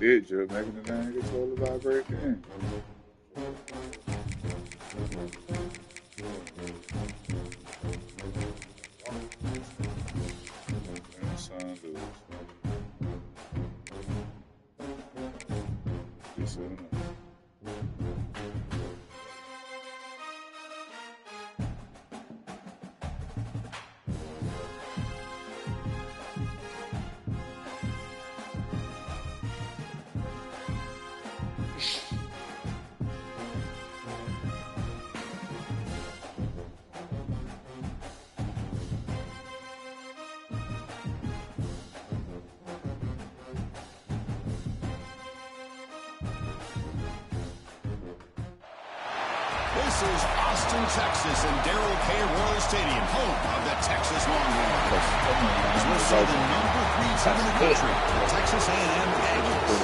It just making the thing get totally vibrate in. This is Austin, Texas, and Darrell K. Royal Stadium, home of the Texas Longhorns. As we'll see the number 3 team in the country, the Texas A&M Aggies,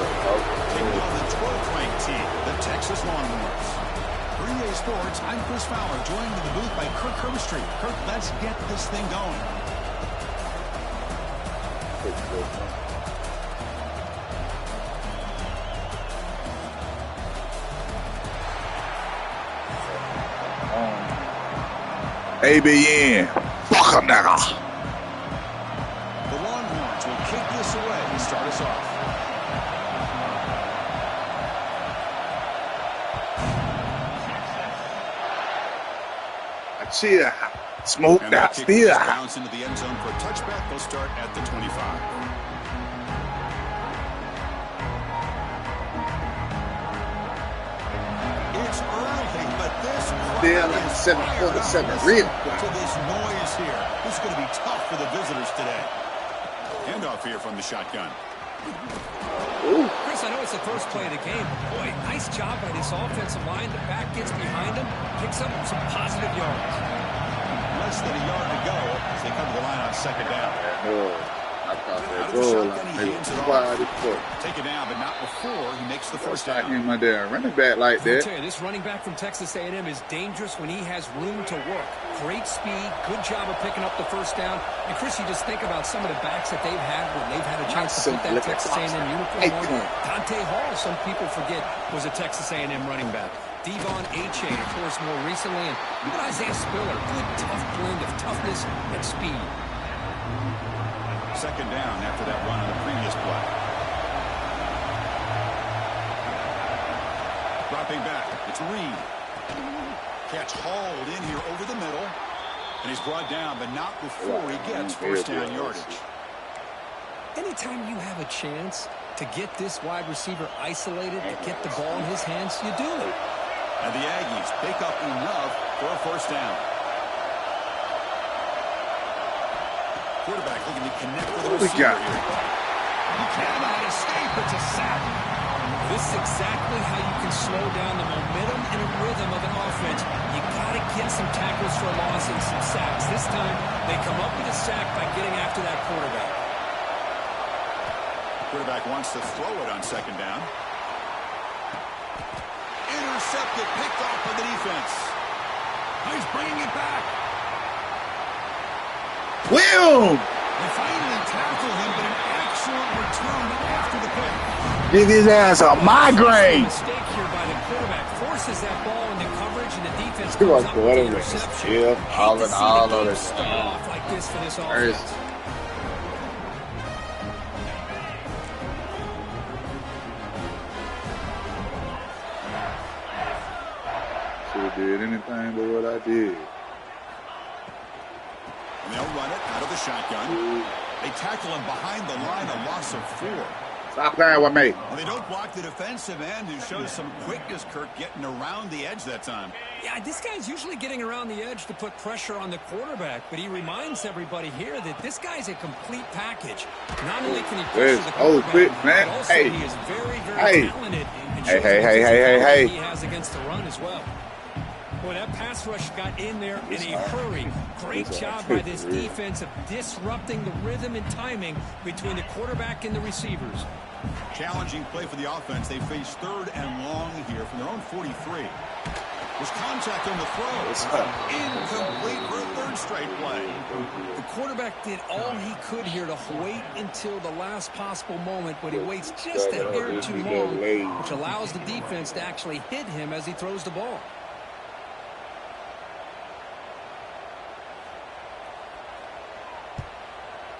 taking on the 12th-ranked team, the Texas Longhorns. For EA Sports, I'm Chris Fowler, joined in the booth by Kirk Herbstreit. Kirk, let's get this thing going. ABN. Fuck 'em, nigga. The Longhorns will kick this away to start us off. Cheer. Smoke that. Still. Bounce into the end zone for a touchback. They'll start at the 25. It's early, but this Still at 7:47. Real. To this noise here. This is going to be tough for the visitors today. Handoff here from the shotgun. Ooh. Chris, I know it's the first play of the game. Boy, nice job by this offensive line. The back gets behind him, picks up some positive yards. Less than a yard to go as they come to the line on second down. Take it down, but not before he makes the first down. My damn running back like that. I tell you, this running back from Texas A&M is dangerous when he has room to work. Great speed, good job of picking up the first down. And Chris, you just think about some of the backs that they've had when they've had a chance to put that Texas A&M uniform on. Dante Hall, some people forget, was a Texas A&M running back. Devon Achane, of course, more recently, and even Isaiah Spiller. Good, tough blend of toughness and speed. Second down after that run on the previous play. Dropping back, it's Reed. Catch hauled in here over the middle, and he's brought down, but not before he gets first down yardage. Anytime you have a chance to get this wide receiver isolated, to get the ball in his hands, you do it. And the Aggies pick up enough for a first down. Quarterback looking to connect with the receiver here. He cannot escape. It's a sack. This is exactly how you can slow down the momentum and a rhythm of an offense. You got to get some tackles for a loss and some sacks. This time, they come up with a sack by getting after that quarterback. Quarterback wants to throw it on second down. Intercepted, picked off by the defense. He's bringing it back. Will! They finally tackle him, but an excellent return after the pick. Give his ass a migraine. Mistake here by the quarterback forces that ball into coverage, and the defense comes up with the interception. Yeah, all in all of this off like this for this offense. Should have did anything but what I did. And they'll run it out of the shotgun. They tackle him behind the line, a loss of 4. Stop playing with me. Well, they don't block the defensive end, who shows some quickness, Kirk, getting around the edge that time. Yeah, this guy's usually getting around the edge to put pressure on the quarterback, but he reminds everybody here that this guy's a complete package. Not only can he pressure the quarterback, but also he is very, very talented. And Hey. He has against the run as well. Boy, that pass rush got in there in a hurry. Great job by this defense of disrupting the rhythm and timing between the quarterback and the receivers. Challenging play for the offense. They face 3rd and long here from their own 43. There's contact on the throw. Incomplete for a third straight play. The quarterback did all he could here to wait until the last possible moment, but he waits just a hair too long, which allows the defense to actually hit him as he throws the ball.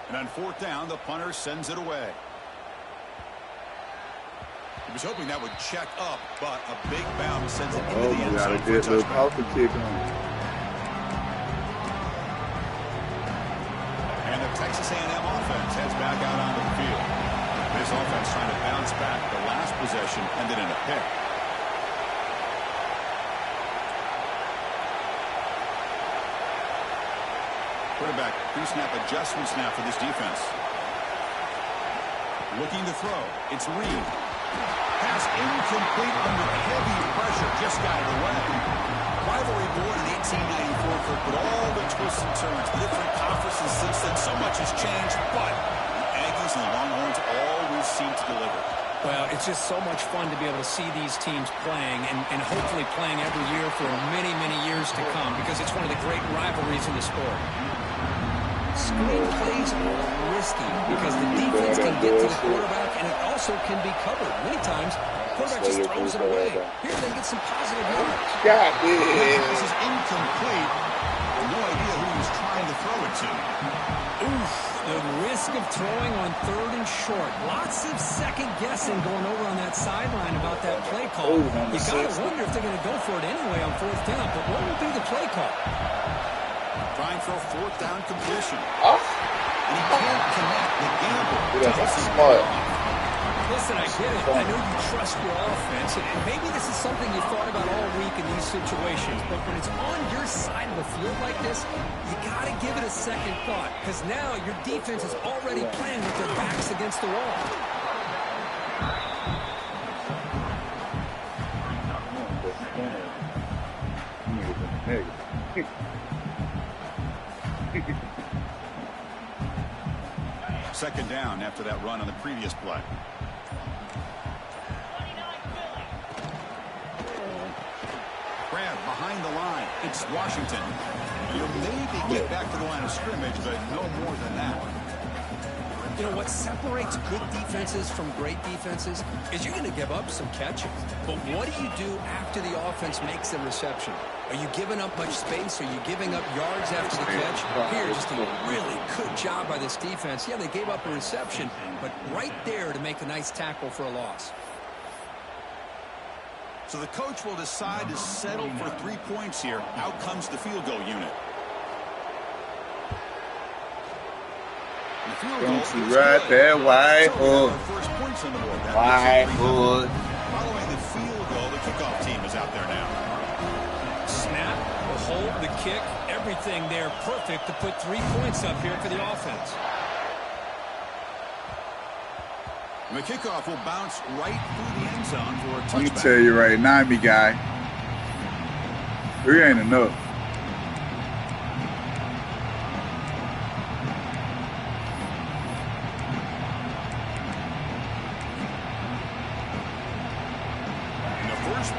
And on fourth down, the punter sends it away. He was hoping that would check up, but a big bounce sends it into the end zone for a touchdown. And the Texas A&M offense heads back out onto the field. This offense trying to bounce back. The last possession ended in a pick. Quarterback pre-snap adjustment snap for this defense. Looking to throw. It's Reed. Pass incomplete under heavy pressure. Just got it away. Rivalry born in 1894 for all the twists and turns. The different conferences since then. So much has changed, but the Aggies and the Longhorns always seem to deliver. Well, it's just so much fun to be able to see these teams playing and hopefully playing every year for many, many years to come because it's one of the great rivalries in the sport. Screen plays are risky because the defense can get to the quarterback and it also can be covered. Many times, the quarterback just throws it away. Here they get some positive yards. This is incomplete. No idea who he was trying to throw it to. Oof, the risk of throwing on third and short. Lots of second guessing going over on that sideline about that play call. You got to wonder if they're going to go for it anyway on fourth down, but what will be the play call? Trying for a fourth down completion. And he can't connect the gamble. Smart. Listen, I get it. I know you trust your offense, and maybe this is something you thought about all week in these situations, but when it's on your side of the field like this, you got to give it a second thought, because now your defense is already playing with their backs against the wall. Second down after that run on the previous play. Grab behind the line. It's Washington. You'll maybe get back to the line of scrimmage, but no more than that. You know, what separates good defenses from great defenses is you're going to give up some catches. But what do you do after the offense makes the reception? Are you giving up much space? Are you giving up yards after the catch? Here, just a really good job by this defense. Yeah, they gave up a reception, but right there to make a nice tackle for a loss. So the coach will decide to settle for 3 points here. Out comes the field goal unit. Don't you right there, wide hook. Wide hook. Following the field goal, the kickoff team is out there now. Snap, the hold, the kick, everything there perfect to put 3 points up here for the offense. The kickoff will bounce right through the end zone for a touchback. Let me tell you right now, me guy. 3 ain't enough.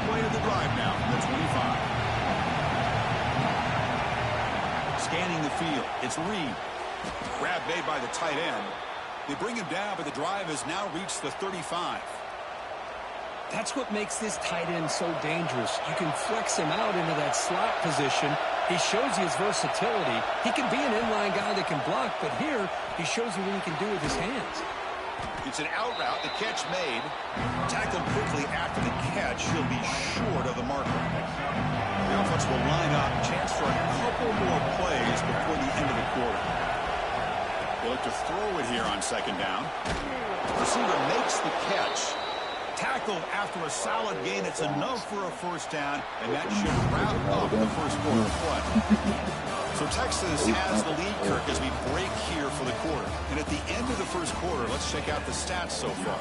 Play of the drive now from the 25. Scanning the field. It's Reed. Grab made by the tight end. They bring him down, but the drive has now reached the 35. That's what makes this tight end so dangerous. You can flex him out into that slot position. He shows you his versatility. He can be an inline guy that can block, but here he shows you what he can do with his hands. It's an out route. The catch made. Tackled quickly after the catch. He'll be short of the marker. The offense will line up. Chance for a couple more plays before the end of the quarter. They look to throw it here on second down. Receiver makes the catch. Tackled after a solid gain. It's enough for a first down, and that should wrap up the first quarter play. So Texas has the lead, Kirk, as we break here for the quarter. And at the end of the first quarter, let's check out the stats so far.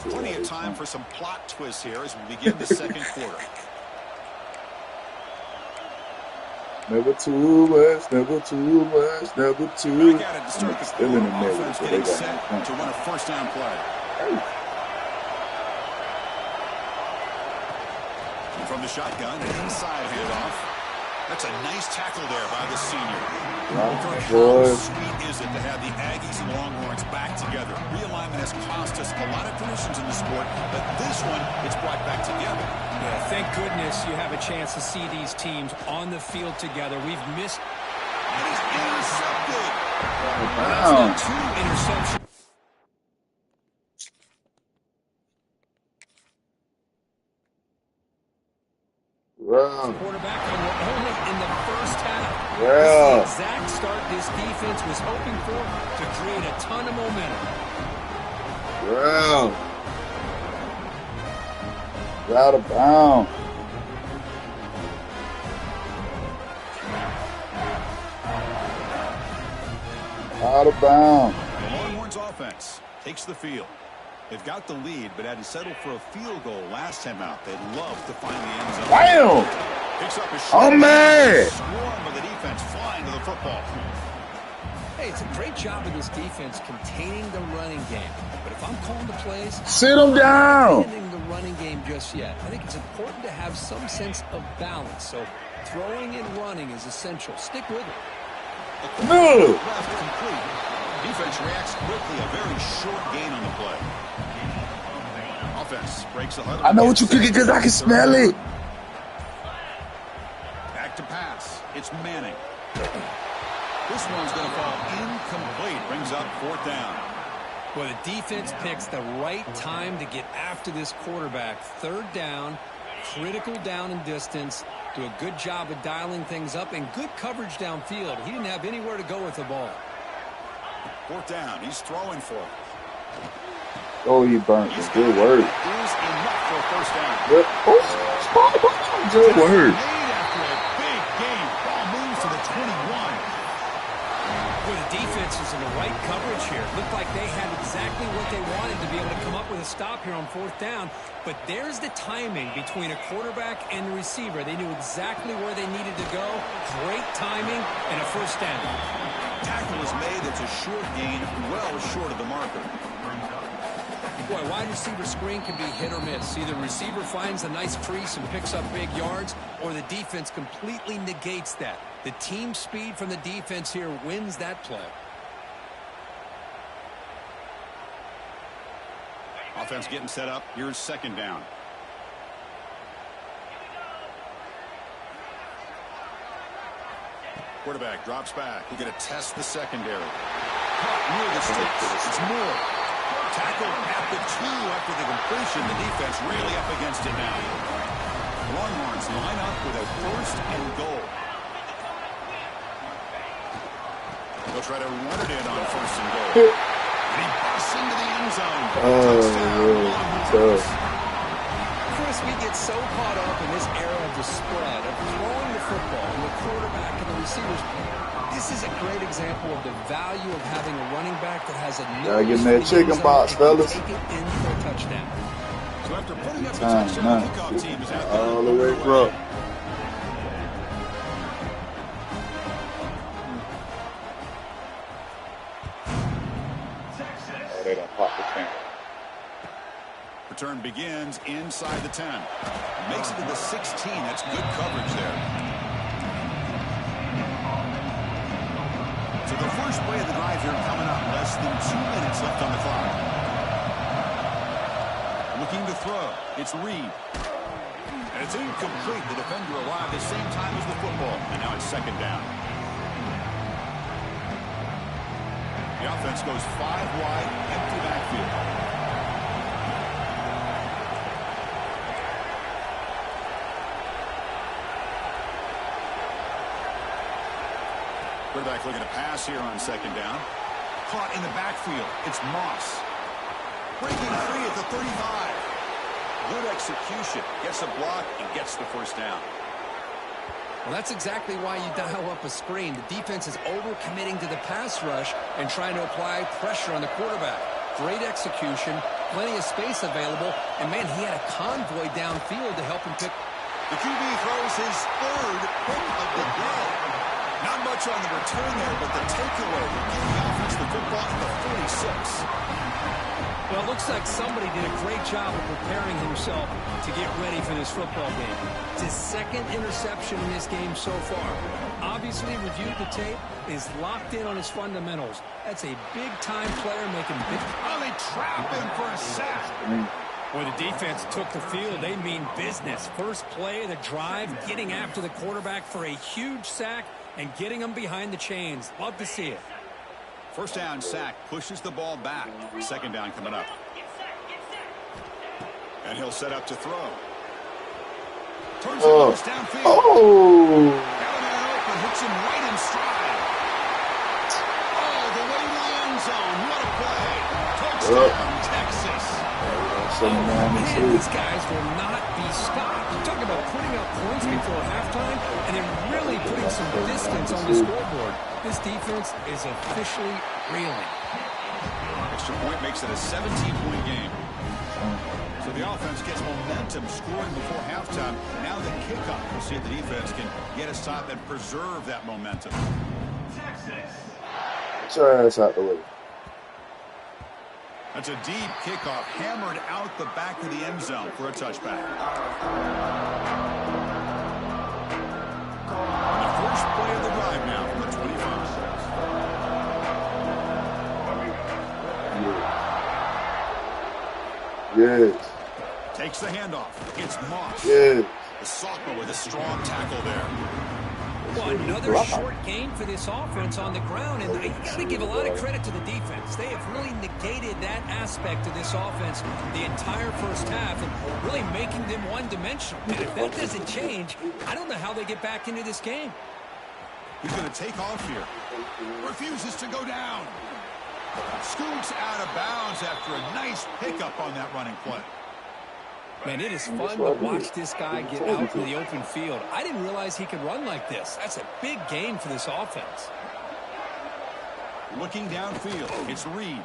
Plenty of time for some plot twists here as we begin the second quarter. Never too much, never too much, never too much. Back at it to start the quarter. Offense getting set to run a first down play. From the shotgun, an inside handoff. That's a nice tackle there by the senior. How sweet is it to have the Aggies and Longhorns back together? Realignment has cost us a lot of traditions in the sport, but this one, it's brought back together. Yeah, thank goodness you have a chance to see these teams on the field together. We've missed. It is intercepted. Wow. That's 2 interceptions. Wow. Quarterback, and we're only in the first half. Yeah. This is the exact start this defense was hoping for to create a ton of momentum. Wow. Out of bounds. Out of bounds. The Longhorns offense takes the field. They've got the lead, but had to settle for a field goal last time out. They'd love to find the end zone. Bam! Picks up a shot. Oh, man! Swarm of the defense flying to the football. Hey, it's a great job of this defense containing the running game. But if I'm calling the plays, sit them down. Abandoning the running game just yet. I think it's important to have some sense of balance. So throwing and running is essential. Stick with it. No. Left complete. Defense reacts quickly. A very short gain on the play. Offense breaks the huddle. I know what you're cooking because I can smell it. Back to pass. It's Manning. This one's going to fall incomplete. Brings up 4th down. Well, the defense picks the right time to get after this quarterback. 3rd down, critical down and distance. Do a good job of dialing things up and good coverage downfield. He didn't have anywhere to go with the ball. 4th down. He's throwing for it. Oh, he burnt. Good word. Is enough for a 1st down. Good word. Made after a big game. Ball moves to the 21. Well, the defense is in the right coverage here. Looked like they had exactly what they wanted to be able to come up with a stop here on 4th down. But there's the timing between a quarterback and the receiver. They knew exactly where they needed to go. Great timing and a 1st down. Tackle is made. It's a short gain, well short of the marker. Boy, wide receiver screen can be hit or miss. Either receiver finds a nice crease and picks up big yards, or the defense completely negates that. The team speed from the defense here wins that play. Offense getting set up. Here's 2nd down. Quarterback drops back. We're going to test the secondary. Caught near the sticks. It's Moore. Tackle at the 2 after the completion. The defense really up against it now. Longhorns line up with a 1st and goal. They'll try to run it in on 1st and goal. And he busts into the end zone. Chris, we get so caught up in this era of the spread, of throwing the football, and the quarterback and the receivers play. This is a great example of the value of having a running back that has a gotta get in that chicken box, fellas. Take it in for a touchdown. So after putting up the touchdown, the kickoff team is out there. All the way from. Oh, they done popped the 10. Return begins inside the 10. Makes it to the 16. That's good coverage there. So the first play of the drive here coming up. Less than 2 minutes left on the clock. Looking to throw. It's Reed. And it's incomplete. The defender arrived at the same time as the football. And now it's 2nd down. The offense goes 5 wide, empty backfield. Quarterback looking to pass here on 2nd down. Caught in the backfield. It's Moss. Breaking free at the 35. Good execution. Gets a block and gets the 1st down. Well, that's exactly why you dial up a screen. The defense is over-committing to the pass rush and trying to apply pressure on the quarterback. Great execution, plenty of space available, and, man, he had a convoy downfield to help him pick. The QB throws his 3rd pick of the day. Not much on the return there, but the takeaway will give the offense the football at the 46. Well, Well, it looks like somebody did a great job of preparing himself to get ready for this football game. It's his second interception in this game so far. Obviously reviewed the tape, is locked in on his fundamentals. That's a big-time player making big... Oh, they trap him for a sack. When the defense took the field, they mean business. First play of the drive, getting after the quarterback for a huge sack and getting him behind the chains. Love to see it. First down sack, pushes the ball back. Second down coming up. And he'll set up to throw. Turns it loose downfield. Oh! Got him open, hits him right in stride. Oh, the way to the end zone. What a play. Touchdown, Texas. Man, these guys will not be stopped. You talk about putting up points before halftime and then really putting some distance on the scoreboard. This defense is officially reeling. Extra point makes it a 17-point game. So the offense gets momentum scoring before halftime. Now the kickoff. We'll see if the defense can get a stop and preserve that momentum. Get your ass out the way. That's a deep kickoff, hammered out the back of the end zone for a touchback. And the first play of the drive now from the 25. Yes. Takes the handoff. It's Moss. Yes. The sophomore with a strong tackle there. Well, another short game for this offense on the ground, and you got to give a lot of credit to the defense. They have really negated that aspect of this offense the entire first half and really making them one-dimensional. And if that doesn't change, I don't know how they get back into this game. He's going to take off here. Refuses to go down. Scoots out of bounds after a nice pickup on that running play. Man, it is fun to watch this guy get out in the open field. I didn't realize he could run like this. That's a big game for this offense. Looking downfield, it's Reed.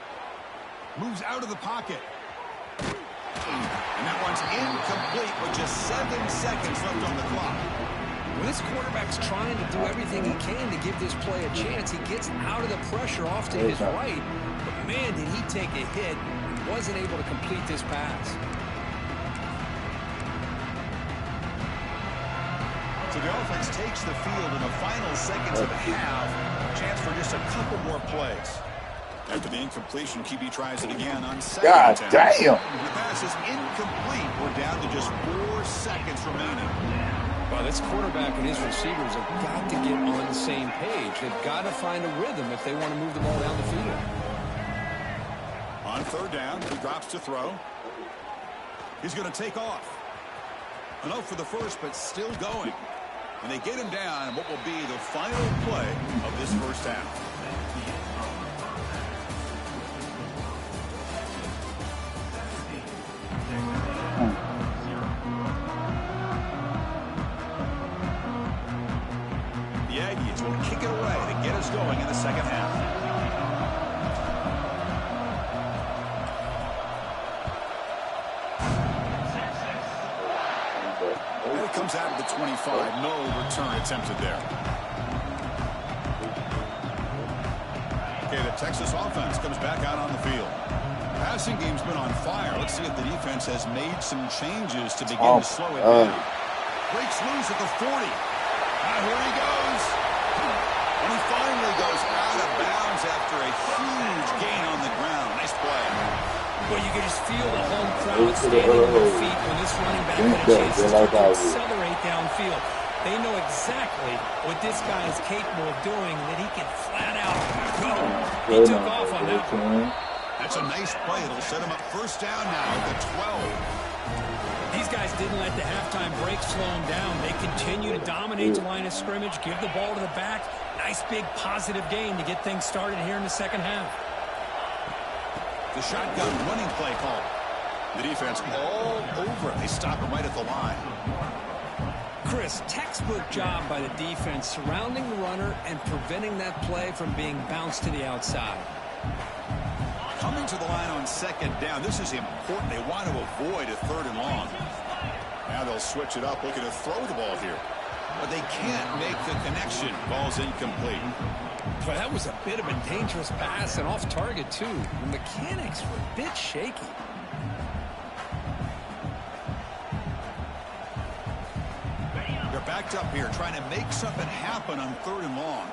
Moves out of the pocket. And that one's incomplete with just 7 seconds left on the clock. When this quarterback's trying to do everything he can to give this play a chance, he gets out of the pressure off to his right. But, man, did he take a hit and wasn't able to complete this pass. So the offense takes the field in the final seconds of the half. Chance for just a couple more plays. After the incompletion, QB tries it again on second God attempt. damn. The pass is incomplete. We're down to just 4 seconds remaining. Well, this quarterback and his receivers have got to get on the same page. They've got to find a rhythm if they want to move the ball down the field. On third down, he drops to throw. He's going to take off. Enough for the first, but still going. And they get him down in what will be the final play of this first half. The Aggies will kick it away to get us going in the second half. Comes out of the 25. No return attempted there. Okay, the Texas offense comes back out on the field. Passing game's been on fire. Let's see if the defense has made some changes to begin to slow it down. Breaks loose at the 40. Here he goes. And he finally goes out of bounds after a huge gain on the ground. Nice play. Well, you can just feel the home crowd standing on their feet when this running back had a chance to accelerate downfield. They know exactly what this guy is capable of doing, that he can flat out go. He took off on that one. That's a nice play. It'll set him up first down now at the 12. These guys didn't let the halftime break slow them down. They continue to dominate the line of scrimmage, give the ball to the back. Nice big positive gain to get things started here in the second half. The shotgun running play call. The defense all over it. They stop him right at the line. Chris, textbook job by the defense surrounding the runner and preventing that play from being bounced to the outside. Coming to the line on second down. This is important. They want to avoid a third and long. Now they'll switch it up, looking to throw the ball here. but they can't make the connection. Ball's incomplete. Well, that was a bit of a dangerous pass and off target, too. The mechanics were a bit shaky. They're backed up here trying to make something happen on 3rd and long.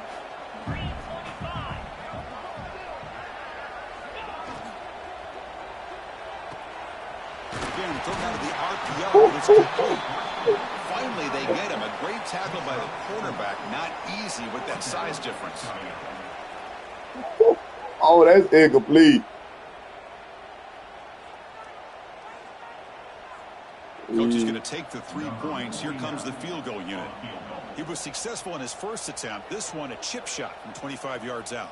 Again, thrown out of the RPO, but it's complete. Finally, they get him. A great tackle by the quarterback. Not easy with that size difference. Oh, that's incomplete. Coach is going to take the 3 points. Here comes the field goal unit. He was successful in his first attempt. This one, a chip shot from 25 yards out.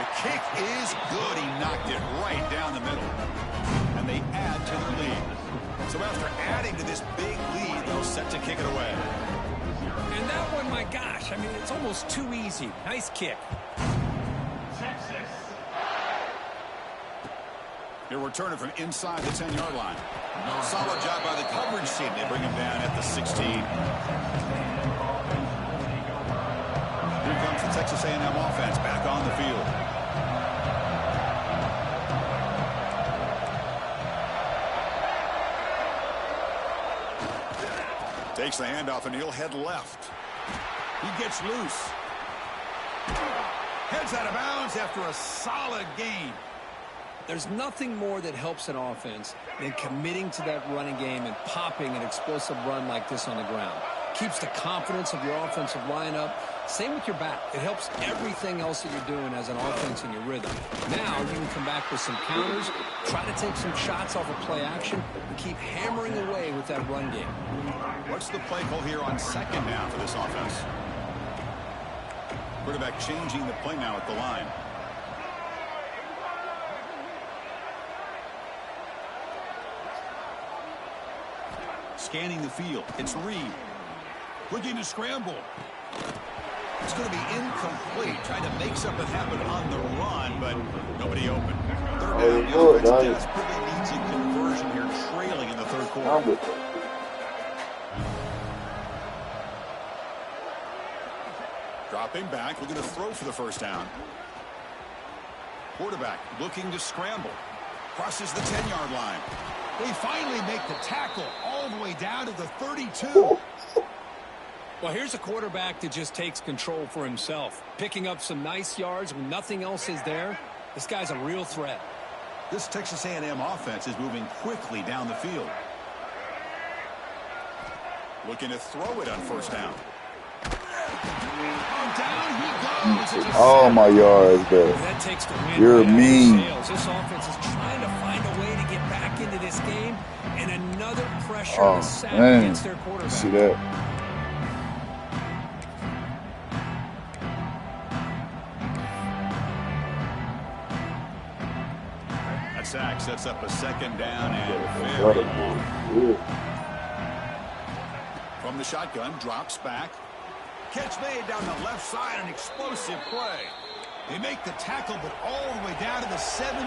The kick is good. He knocked it right down the middle. And they add to their lead. So after adding to this big lead, they're set to kick it away. And that one, my gosh, I mean, it's almost too easy. Nice kick. He'll return it from inside the 10-yard line. Solid job by the coverage team. They bring him down at the 16. Here comes the Texas A&M offense back on the field. Takes the handoff and he'll head left. He gets loose. Heads out of bounds after a solid gain. There's nothing more that helps an offense than committing to that running game and popping an explosive run like this on the ground. Keeps the confidence of your offensive lineup. Same with your back. It helps everything else that you're doing as an offense in your rhythm. Now you can come back with some counters, try to take some shots off of play action, and keep hammering away with that run game. What's the play call here on 2nd down for this offense? Quarterback changing the play now at the line. Scanning the field. It's Reed. Looking to scramble. It's going to be incomplete. Trying to make something happen on the run, but nobody open. 3rd down. The offense desperately needs a conversion here, trailing in the 3rd quarter. Dropping back, looking to throw for the 1st down. Quarterback looking to scramble. Crosses the 10-yard line. They finally make the tackle all the way down to the 32. Well, here's a quarterback that just takes control for himself, picking up some nice yards when nothing else is there. This guy's a real threat. This Texas A&M offense is moving quickly down the field. Looking to throw it on 1st down. Down he goes. Oh, my yards there. That takes the win. You're mean. This offense is trying to find a way to get back into this game, and another pressure sack against their quarterback. See that? That sack sets up a 2nd down and very long. From the shotgun, drops back. Catch made down the left side, an explosive play. They make the tackle, but all the way down to the 17.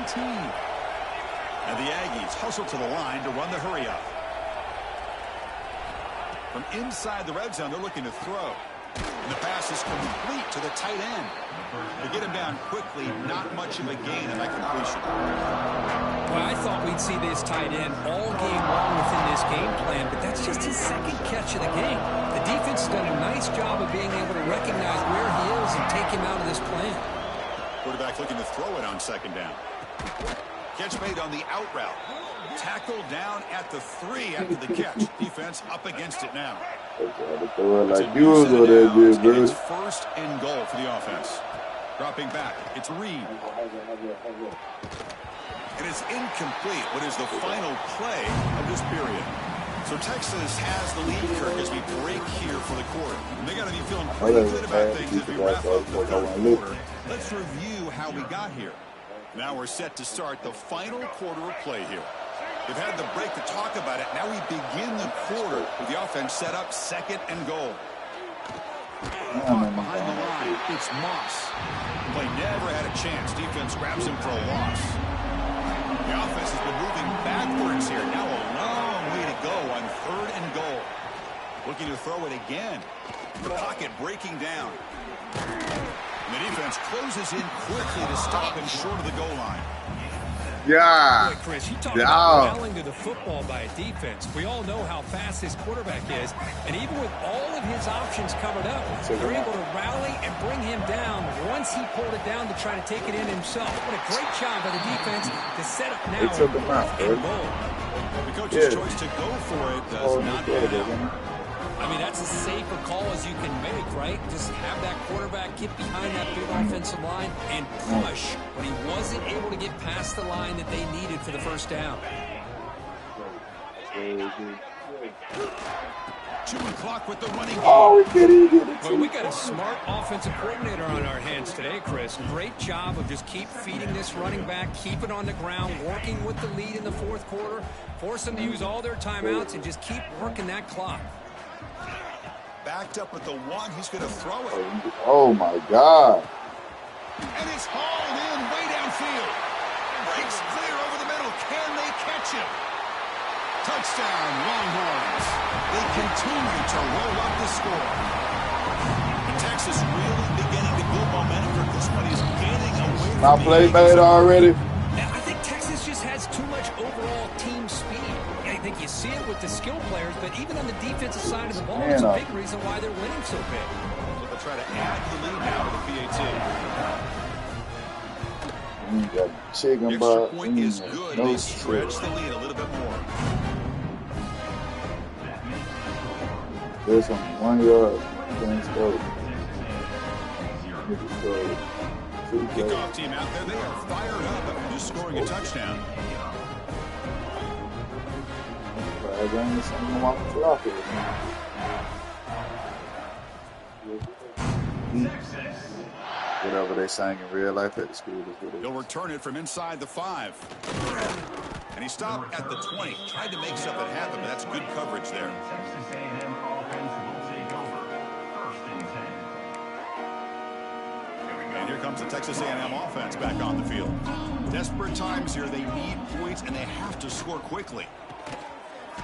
And the Aggies hustle to the line to run the hurry up. From inside the red zone, they're looking to throw. And the pass is complete to the tight end. They get him down quickly, not much of a gain in that completion. Well, I thought we'd see this tight end all game long within this game plan, but that's just his 2nd catch of the game. The defense has done a nice job of being able to recognize where he is and take him out of this plan. Quarterback looking to throw it on 2nd down. Catch made on the out route. Tackled down at the 3 after the catch. Defense up against it now. Like usual, it's 1st and goal for the offense. Dropping back, it's Reed. And it's incomplete. What is the final play of this period? So Texas has the lead, Kirk, as we break here for the quarter. And they got to be feeling pretty good about things as we wrap up the 3rd quarter. Let's review how we got here. Now we're set to start the final quarter of play here. We've had the break to talk about it. Now we begin the quarter with the offense set up 2nd and goal. Behind the line, it's Moss. Play never had a chance. Defense grabs him for a loss. The offense has been moving backwards here. Now a long way to go on 3rd and goal. Looking to throw it again. The pocket breaking down. And the defense closes in quickly to stop him short of the goal line. Yeah. Boy, Chris, you talk about rallying to the football by a defense. We all know how fast this quarterback is, and even with all of his options covered up, they're able to rally and bring him down once he pulled it down to try to take it in himself. What a great job by the defense to set up now and goal. The coach's choice to go for it does not pan out. I mean, that's as safe a call as you can make, right? Just have that quarterback get behind that big offensive line and push, but he wasn't able to get past the line that they needed for the first down. Chewing clock with the running game. Oh, we did it. Well, we got a smart offensive coordinator on our hands today, Chris. Great job of just keep feeding this running back, keep it on the ground, working with the lead in the 4th quarter, force them to use all their timeouts, and just keep working that clock. Backed up at the 1. He's going to throw it. Oh, my God. And it's hauled in way downfield. Breaks clear over the middle. Can they catch him? Touchdown, Longhorns. They continue to roll up the score. And Texas really beginning to build momentum for this one. He's getting away from Not play made already. I think Texas just has too much overall team speed. I think you see it with the skill players, but even on the defensive side of the ball, it's a big reason why they're winning so big. So they'll try to add the lead now with the PAT. Got chicken The extra point is good. They stretch the lead a little bit more. There's some 1 yard. Kickoff team out there. They are fired up after just scoring a touchdown. Whatever they sang in real life at the school is what it is. He'll return it from inside the 5. And he stopped at the 20. Tried to make something happen, but that's good coverage there. And here comes the Texas A&M offense back on the field. Desperate times here. They need points, and they have to score quickly.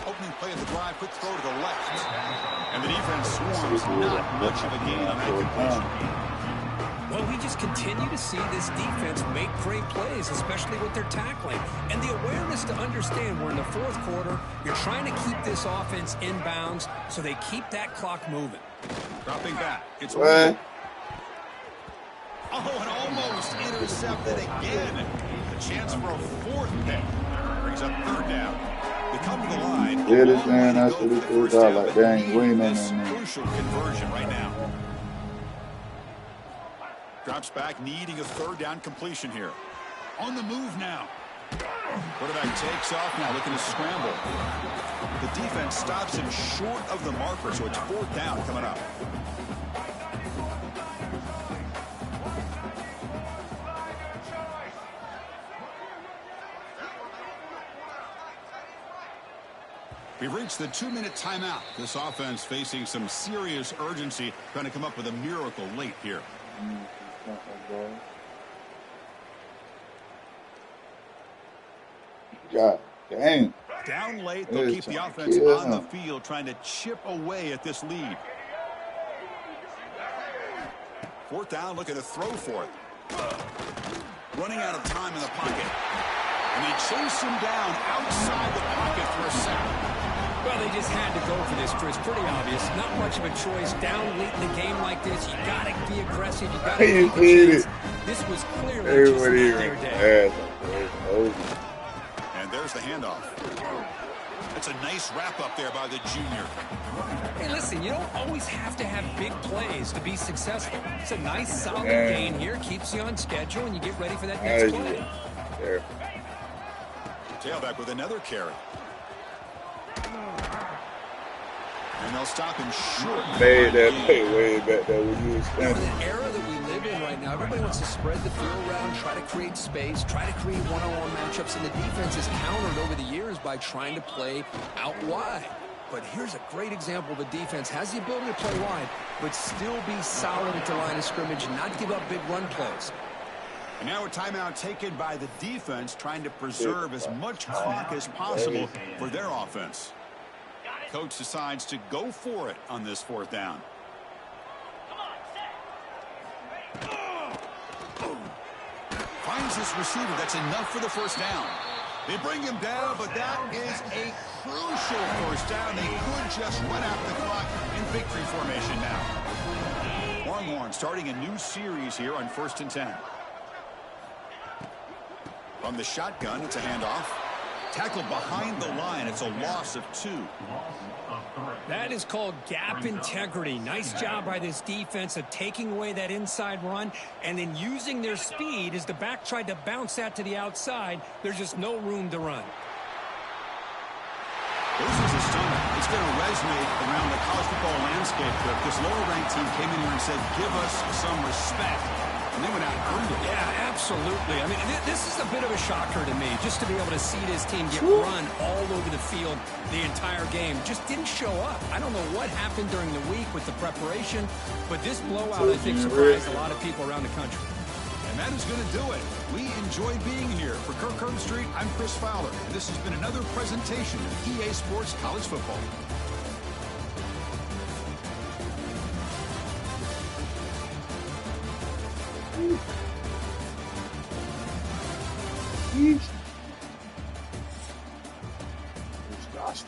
Opening play of the drive, quick throw to the left. And the defense swarms. Not much of a gain on that completion. Well, we just continue to see this defense make great plays, especially with their tackling. And the awareness to understand we're in the 4th quarter, you're trying to keep this offense in bounds so they keep that clock moving. Dropping back. It's what? Oh, and almost intercepted again. A chance for a 4th pick. Brings up 3rd down. They come to the line. Yeah, this man, that's what it feels like. Dang, waiting on this that. Crucial conversion right now. Drops back, needing a 3rd down completion here. On the move now. Quarterback takes off now, looking to scramble. The defense stops him short of the marker, so it's 4th down coming up. We've reached the 2-minute timeout. This offense facing some serious urgency, trying to come up with a miracle late here. God dang. Down late, they'll keep the offense on the field, trying to chip away at this lead. 4th down, looking to throw for it. Running out of time in the pocket. And they chase him down outside the pocket for a sack. Well, they just had to go for this, Chris. Pretty obvious. Not much of a choice. Down late in the game like this, you got to be aggressive. You got to take a chance. This was clearly just not their day. And there's the handoff. That's a nice wrap-up there by the junior. Hey, listen, you don't always have to have big plays to be successful. It's a nice, solid gain here. Keeps you on schedule, and you get ready for that next play. There. Tailback with another carry. And they'll stop him short. Made that play way back there when you was standing. In an era that we live in right now, everybody wants to spread the field around, try to create space, try to create one-on-one matchups, and the defense has countered over the years by trying to play out wide. But here's a great example of a defense has the ability to play wide, but still be solid at the line of scrimmage and not give up big run plays. And now a timeout taken by the defense, trying to preserve as much clock as possible for their offense. Coach decides to go for it on this 4th down. Finds this receiver. That's enough for the 1st down. They bring him down, but that is a crucial 1st down. They could just run out the clock in victory formation now. Longhorn starting a new series here on 1st and 10. From the shotgun, it's a handoff. Tackled behind the line. It's a loss of 2. That is called gap integrity. Nice job by this defense of taking away that inside run and then using their speed as the back tried to bounce that to the outside. There's just no room to run. This is a stunner. It's going to resonate around the college football landscape. This lower-ranked team came in here and said, give us some respect. And they went out and earned it. Yeah, absolutely. I mean, this is a bit of a shocker to me, just to be able to see this team get run all over the field the entire game. Just didn't show up. I don't know what happened during the week with the preparation, but this blowout, I think, surprised a lot of people around the country. And that is going to do it. We enjoy being here. For Kirk Herbstreit, I'm Chris Fowler. And this has been another presentation of EA Sports College Football. Josh.